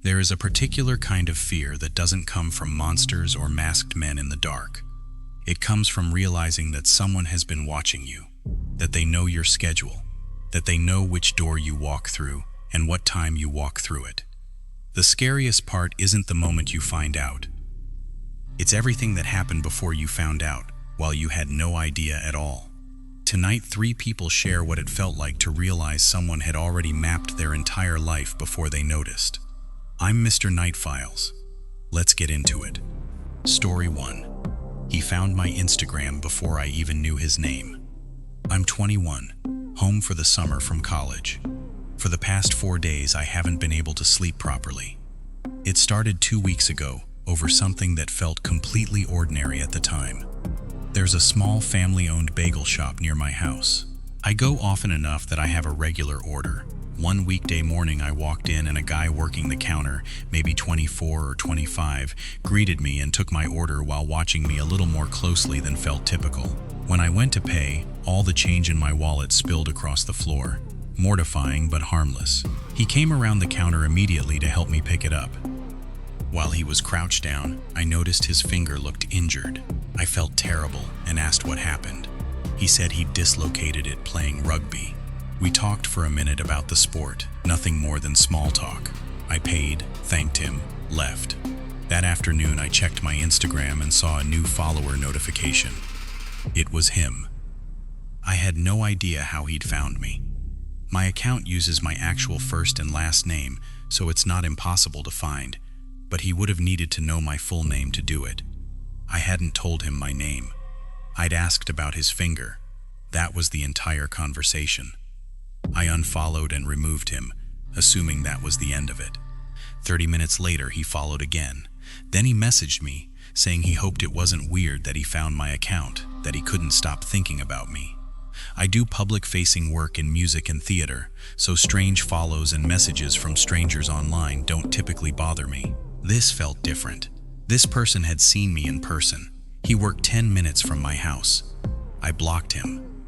There is a particular kind of fear that doesn't come from monsters or masked men in the dark. It comes from realizing that someone has been watching you, that they know your schedule, that they know which door you walk through and what time you walk through it. The scariest part isn't the moment you find out. It's everything that happened before you found out, while you had no idea at all. Tonight, 3 people share what it felt like to realize someone had already mapped their entire life before they noticed. I'm Mr. Night Files. Let's get into it. Story 1. He found my Instagram before I even knew his name. I'm 21, home for the summer from college. For the past 4 days, I haven't been able to sleep properly. It started 2 weeks ago, over something that felt completely ordinary at the time. There's a small family-owned bagel shop near my house. I go often enough that I have a regular order. One weekday morning I walked in and a guy working the counter, maybe 24 or 25, greeted me and took my order while watching me a little more closely than felt typical. When I went to pay, all the change in my wallet spilled across the floor. Mortifying but harmless. He came around the counter immediately to help me pick it up. While he was crouched down, I noticed his finger looked injured. I felt terrible and asked what happened. He said he'd dislocated it playing rugby. We talked for a minute about the sport, nothing more than small talk. I paid, thanked him, left. That afternoon I checked my Instagram and saw a new follower notification. It was him. I had no idea how he'd found me. My account uses my actual first and last name, so it's not impossible to find, but he would have needed to know my full name to do it. I hadn't told him my name. I'd asked about his finger. That was the entire conversation. I unfollowed and removed him, assuming that was the end of it. 30 minutes later, he followed again. Then he messaged me, saying he hoped it wasn't weird that he found my account, that he couldn't stop thinking about me. I do public-facing work in music and theater, so strange follows and messages from strangers online don't typically bother me. This felt different. This person had seen me in person. He worked 10 minutes from my house. I blocked him.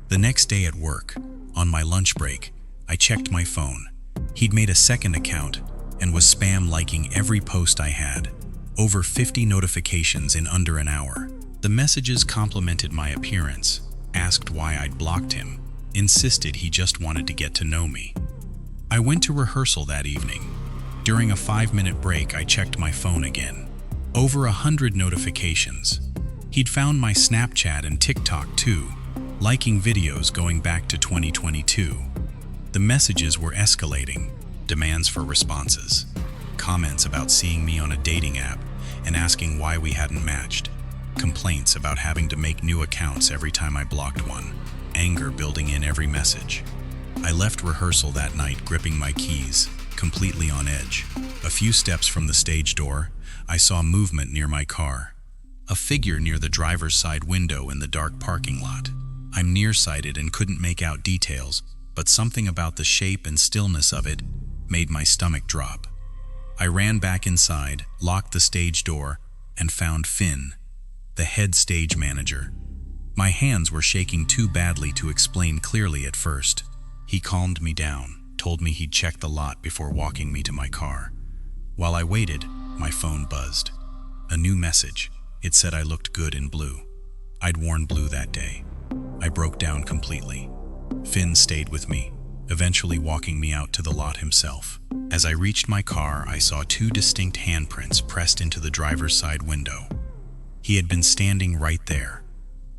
The next day at work, on my lunch break, I checked my phone. He'd made a second account and was spam-liking every post I had. Over 50 notifications in under an hour. The messages complimented my appearance, asked why I'd blocked him, insisted he just wanted to get to know me. I went to rehearsal that evening. During a 5-minute break, I checked my phone again. Over 100 notifications. He'd found my Snapchat and TikTok too, liking videos going back to 2022. The messages were escalating, demands for responses, comments about seeing me on a dating app and asking why we hadn't matched, complaints about having to make new accounts every time I blocked one, anger building in every message. I left rehearsal that night gripping my keys, completely on edge. A few steps from the stage door, I saw movement near my car. A figure near the driver's side window in the dark parking lot. I'm nearsighted and couldn't make out details, but something about the shape and stillness of it made my stomach drop. I ran back inside, locked the stage door, and found Finn, the head stage manager. My hands were shaking too badly to explain clearly at first. He calmed me down, told me he'd check the lot before walking me to my car. While I waited, my phone buzzed. A new message. It said I looked good in blue. I'd worn blue that day. I broke down completely. Finn stayed with me, eventually walking me out to the lot himself. As I reached my car, I saw 2 distinct handprints pressed into the driver's side window. He had been standing right there.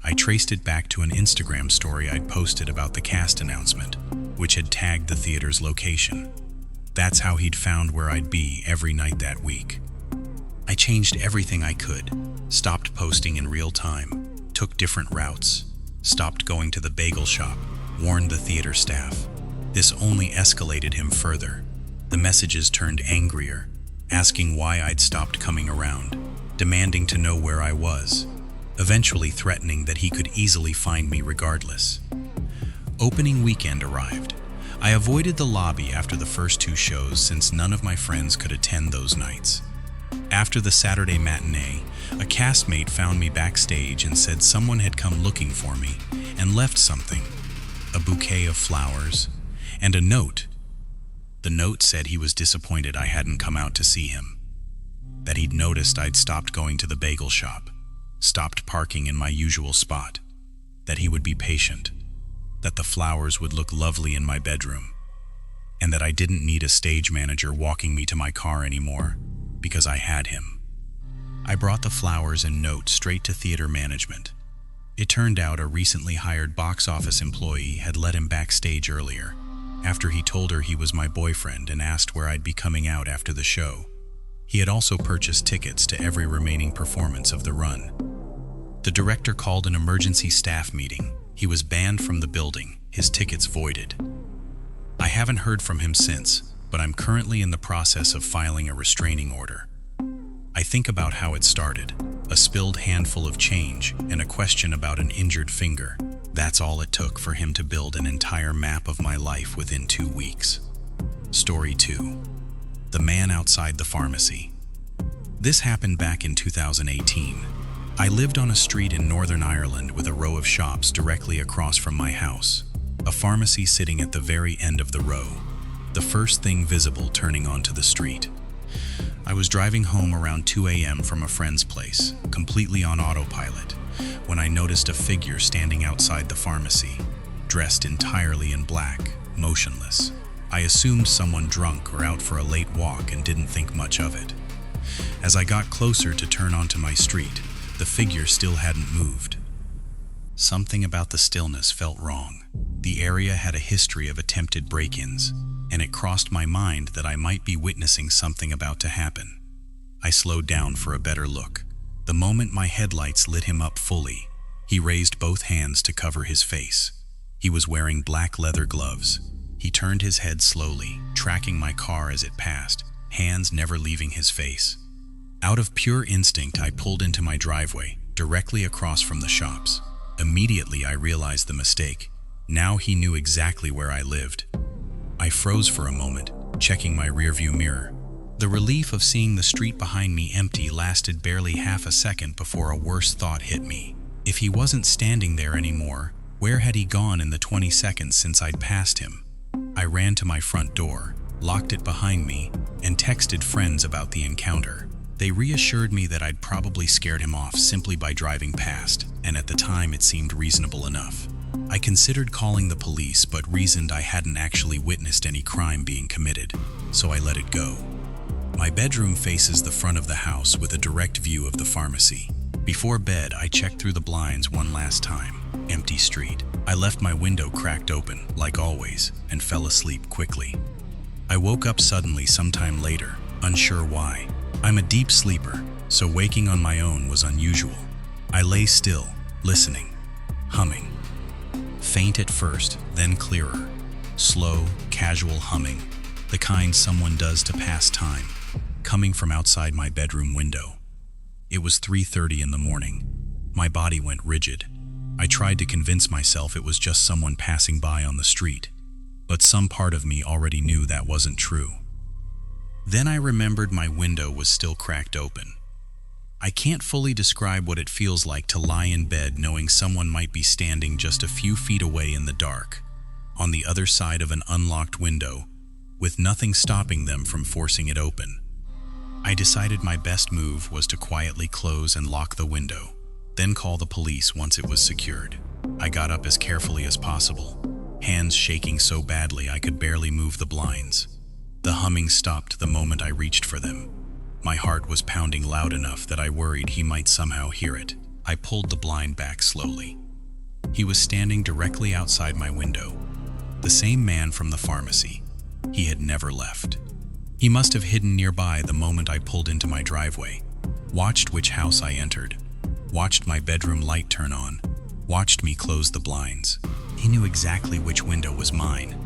I traced it back to an Instagram story I'd posted about the cast announcement, which had tagged the theater's location. That's how he'd found where I'd be every night that week. I changed everything I could, stopped posting in real time, took different routes, stopped going to the bagel shop, warned the theater staff. This only escalated him further. The messages turned angrier, asking why I'd stopped coming around, demanding to know where I was, eventually threatening that he could easily find me regardless. Opening weekend arrived. I avoided the lobby after the first 2 shows since none of my friends could attend those nights. After the Saturday matinee, a castmate found me backstage and said someone had come looking for me and left something, a bouquet of flowers and a note. The note said he was disappointed I hadn't come out to see him, that he'd noticed I'd stopped going to the bagel shop, stopped parking in my usual spot, that he would be patient, that the flowers would look lovely in my bedroom, and that I didn't need a stage manager walking me to my car anymore because I had him. I brought the flowers and note straight to theater management. It turned out a recently hired box office employee had let him backstage earlier, after he told her he was my boyfriend and asked where I'd be coming out after the show. He had also purchased tickets to every remaining performance of the run. The director called an emergency staff meeting. He was banned from the building, his tickets voided. I haven't heard from him since, but I'm currently in the process of filing a restraining order. I think about how it started, a spilled handful of change and a question about an injured finger. That's all it took for him to build an entire map of my life within 2 weeks. Story 2. The man outside the pharmacy. This happened back in 2018. I lived on a street in Northern Ireland with a row of shops directly across from my house, a pharmacy sitting at the very end of the row, the first thing visible turning onto the street. I was driving home around 2 a.m. from a friend's place, completely on autopilot, when I noticed a figure standing outside the pharmacy, dressed entirely in black, motionless. I assumed someone drunk or out for a late walk and didn't think much of it. As I got closer to turn onto my street, the figure still hadn't moved. Something about the stillness felt wrong. The area had a history of attempted break-ins, and it crossed my mind that I might be witnessing something about to happen. I slowed down for a better look. The moment my headlights lit him up fully, he raised both hands to cover his face. He was wearing black leather gloves. He turned his head slowly, tracking my car as it passed, hands never leaving his face. Out of pure instinct, I pulled into my driveway, directly across from the shops. Immediately, I realized the mistake. Now he knew exactly where I lived. I froze for a moment, checking my rearview mirror. The relief of seeing the street behind me empty lasted barely half a second before a worse thought hit me. If he wasn't standing there anymore, where had he gone in the 20 seconds since I'd passed him? I ran to my front door, locked it behind me, and texted friends about the encounter. They reassured me that I'd probably scared him off simply by driving past, and at the time it seemed reasonable enough. I considered calling the police but reasoned I hadn't actually witnessed any crime being committed, so I let it go. My bedroom faces the front of the house with a direct view of the pharmacy. Before bed, I checked through the blinds one last time. Empty street. I left my window cracked open, like always, and fell asleep quickly. I woke up suddenly sometime later, unsure why. I'm a deep sleeper, so waking on my own was unusual. I lay still, listening, humming. Faint at first, then clearer. Slow, casual humming, the kind someone does to pass time, coming from outside my bedroom window. It was 3:30 in the morning. My body went rigid. I tried to convince myself it was just someone passing by on the street, but some part of me already knew that wasn't true. Then I remembered my window was still cracked open. I can't fully describe what it feels like to lie in bed knowing someone might be standing just a few feet away in the dark, on the other side of an unlocked window, with nothing stopping them from forcing it open. I decided my best move was to quietly close and lock the window, then call the police once it was secured. I got up as carefully as possible, hands shaking so badly I could barely move the blinds. The humming stopped the moment I reached for them. My heart was pounding loud enough that I worried he might somehow hear it. I pulled the blind back slowly. He was standing directly outside my window, the same man from the pharmacy. He had never left. He must have hidden nearby the moment I pulled into my driveway, watched which house I entered, watched my bedroom light turn on, watched me close the blinds. He knew exactly which window was mine.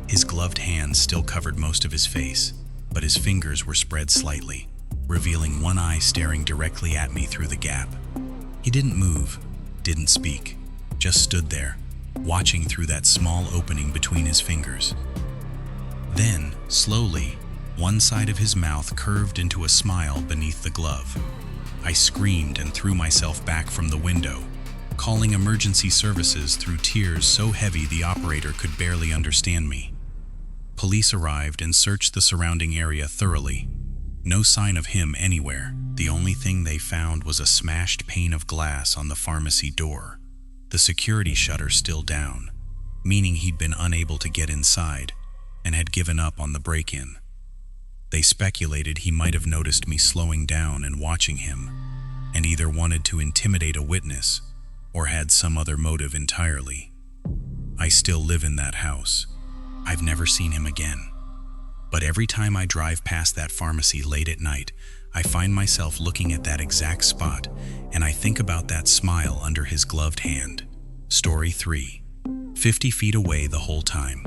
His gloved hands still covered most of his face, but his fingers were spread slightly, revealing one eye staring directly at me through the gap. He didn't move, didn't speak, just stood there, watching through that small opening between his fingers. Then, slowly, one side of his mouth curved into a smile beneath the glove. I screamed and threw myself back from the window, calling emergency services through tears so heavy the operator could barely understand me. Police arrived and searched the surrounding area thoroughly. No sign of him anywhere. The only thing they found was a smashed pane of glass on the pharmacy door. The security shutter still down, meaning he'd been unable to get inside and had given up on the break-in. They speculated he might have noticed me slowing down and watching him, and either wanted to intimidate a witness or had some other motive entirely. I still live in that house. I've never seen him again. But every time I drive past that pharmacy late at night, I find myself looking at that exact spot, and I think about that smile under his gloved hand. Story 3. 50 feet away the whole time.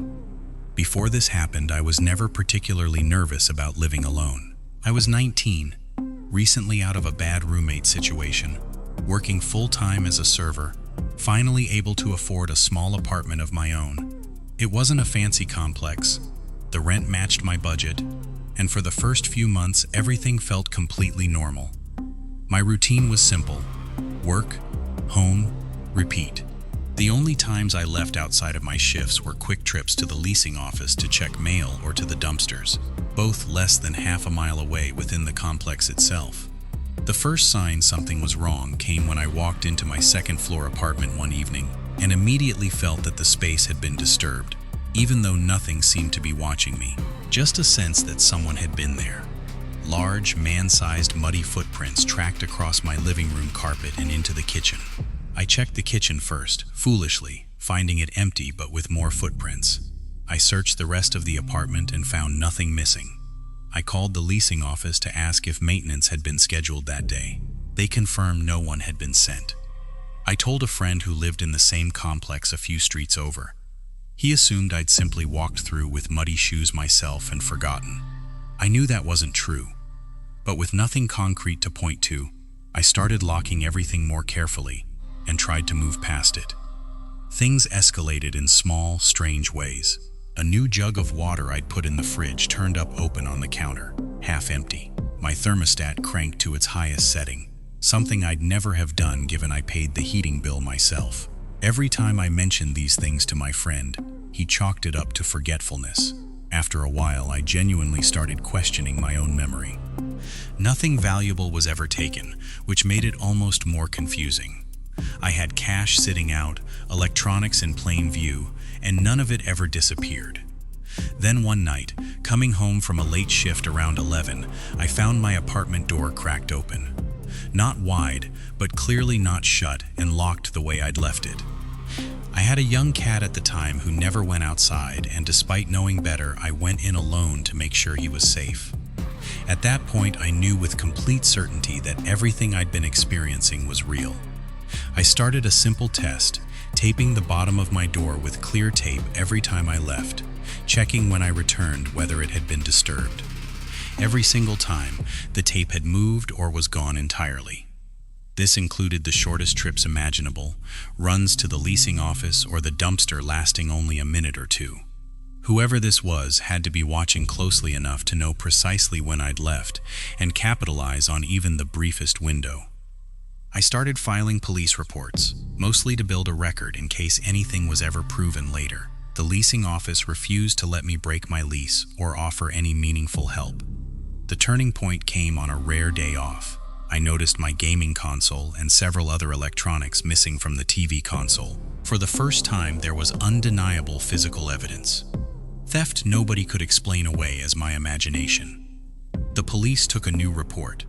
Before this happened, I was never particularly nervous about living alone. I was 19, recently out of a bad roommate situation, working full-time as a server, finally able to afford a small apartment of my own. It wasn't a fancy complex. The rent matched my budget, and for the first few months, everything felt completely normal. My routine was simple: work, home, repeat. The only times I left outside of my shifts were quick trips to the leasing office to check mail or to the dumpsters, both less than half a mile away within the complex itself. The first sign something was wrong came when I walked into my second-floor apartment one evening and immediately felt that the space had been disturbed, even though nothing seemed to be watching me. Just a sense that someone had been there. Large, man-sized muddy footprints tracked across my living room carpet and into the kitchen. I checked the kitchen first, foolishly, finding it empty but with more footprints. I searched the rest of the apartment and found nothing missing. I called the leasing office to ask if maintenance had been scheduled that day. They confirmed no one had been sent. I told a friend who lived in the same complex a few streets over. He assumed I'd simply walked through with muddy shoes myself and forgotten. I knew that wasn't true. But with nothing concrete to point to, I started locking everything more carefully and tried to move past it. Things escalated in small, strange ways. A new jug of water I'd put in the fridge turned up open on the counter, half empty. My thermostat cranked to its highest setting, something I'd never have done given I paid the heating bill myself. Every time I mentioned these things to my friend, he chalked it up to forgetfulness. After a while, I genuinely started questioning my own memory. Nothing valuable was ever taken, which made it almost more confusing. I had cash sitting out, electronics in plain view, and none of it ever disappeared. Then one night, coming home from a late shift around 11, I found my apartment door cracked open. Not wide, but clearly not shut and locked the way I'd left it. I had a young cat at the time who never went outside, and despite knowing better, I went in alone to make sure he was safe. At that point, I knew with complete certainty that everything I'd been experiencing was real. I started a simple test, taping the bottom of my door with clear tape every time I left, checking when I returned whether it had been disturbed. Every single time, the tape had moved or was gone entirely. This included the shortest trips imaginable, runs to the leasing office or the dumpster lasting only a minute or two. Whoever this was had to be watching closely enough to know precisely when I'd left and capitalize on even the briefest window. I started filing police reports, mostly to build a record in case anything was ever proven later. The leasing office refused to let me break my lease or offer any meaningful help. The turning point came on a rare day off. I noticed my gaming console and several other electronics missing from the TV console. For the first time, there was undeniable physical evidence. Theft nobody could explain away as my imagination. The police took a new report.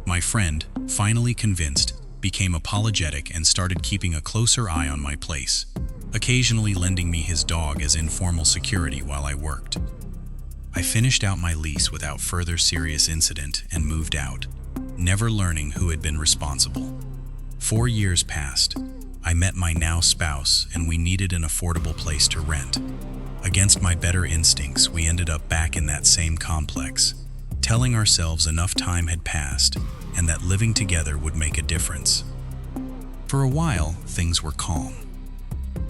My friend, finally convinced, became apologetic and started keeping a closer eye on my place, occasionally lending me his dog as informal security while I worked. I finished out my lease without further serious incident and moved out, never learning who had been responsible. 4 years passed. I met my now spouse and we needed an affordable place to rent. Against my better instincts, we ended up back in that same complex, telling ourselves enough time had passed and that living together would make a difference. For a while, things were calm.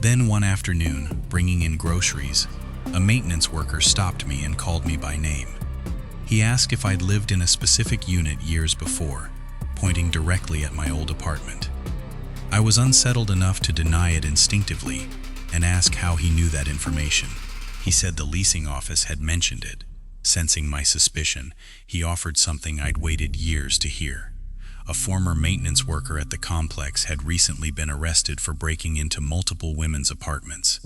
Then one afternoon, bringing in groceries, a maintenance worker stopped me and called me by name. He asked if I'd lived in a specific unit years before, pointing directly at my old apartment. I was unsettled enough to deny it instinctively and ask how he knew that information. He said the leasing office had mentioned it. Sensing my suspicion, he offered something I'd waited years to hear. A former maintenance worker at the complex had recently been arrested for breaking into multiple women's apartments.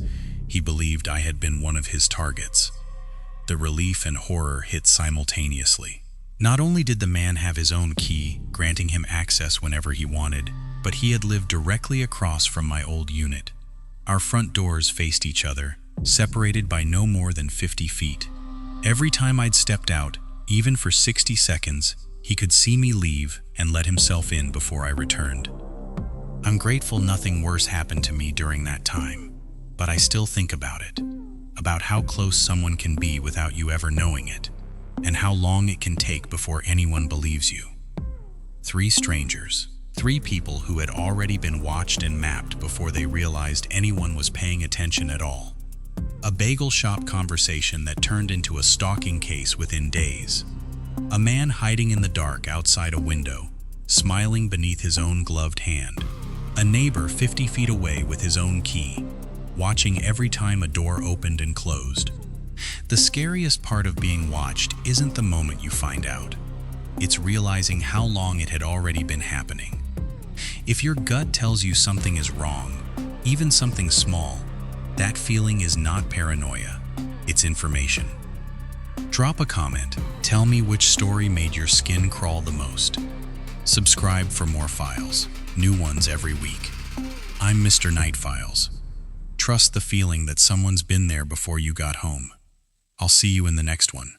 He believed I had been one of his targets. The relief and horror hit simultaneously. Not only did the man have his own key, granting him access whenever he wanted, but he had lived directly across from my old unit. Our front doors faced each other, separated by no more than 50 feet. Every time I'd stepped out, even for 60 seconds, he could see me leave and let himself in before I returned. I'm grateful nothing worse happened to me during that time, but I still think about it, about how close someone can be without you ever knowing it, and how long it can take before anyone believes you. 3 strangers, 3 people who had already been watched and mapped before they realized anyone was paying attention at all. A bagel shop conversation that turned into a stalking case within days. A man hiding in the dark outside a window, smiling beneath his own gloved hand. A neighbor 50 feet away with his own key, watching every time a door opened and closed. The scariest part of being watched isn't the moment you find out. It's realizing how long it had already been happening. If your gut tells you something is wrong, even something small, that feeling is not paranoia, it's information. Drop a comment, tell me which story made your skin crawl the most. Subscribe for more files, new ones every week. I'm Mr. Night Files. Trust the feeling that someone's been there before you got home. I'll see you in the next one.